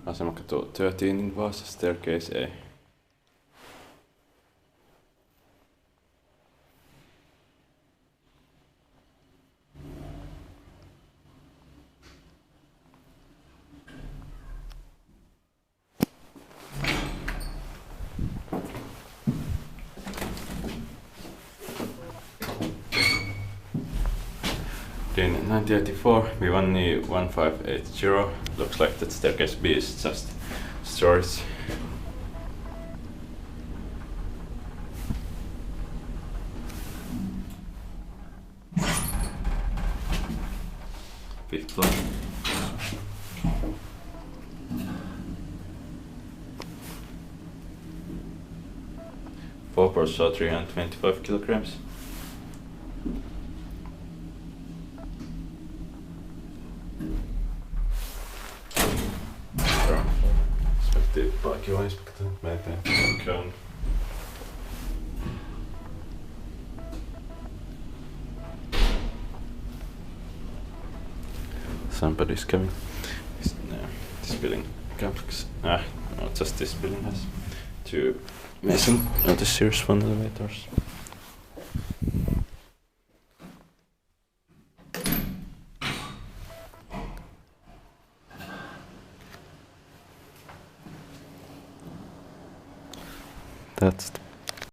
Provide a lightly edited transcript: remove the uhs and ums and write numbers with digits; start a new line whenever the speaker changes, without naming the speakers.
Asemakatu 13 in Vaasa, staircase A. In 1984, we won the 1580. Looks like that staircase B is just storage. Fifth floor. Four per saw 325 kilograms. Paikkihuoneinspektio melkein on. Somebody's coming. This building complex. No, just this building has two Mason Otis series 1 elevators. That's the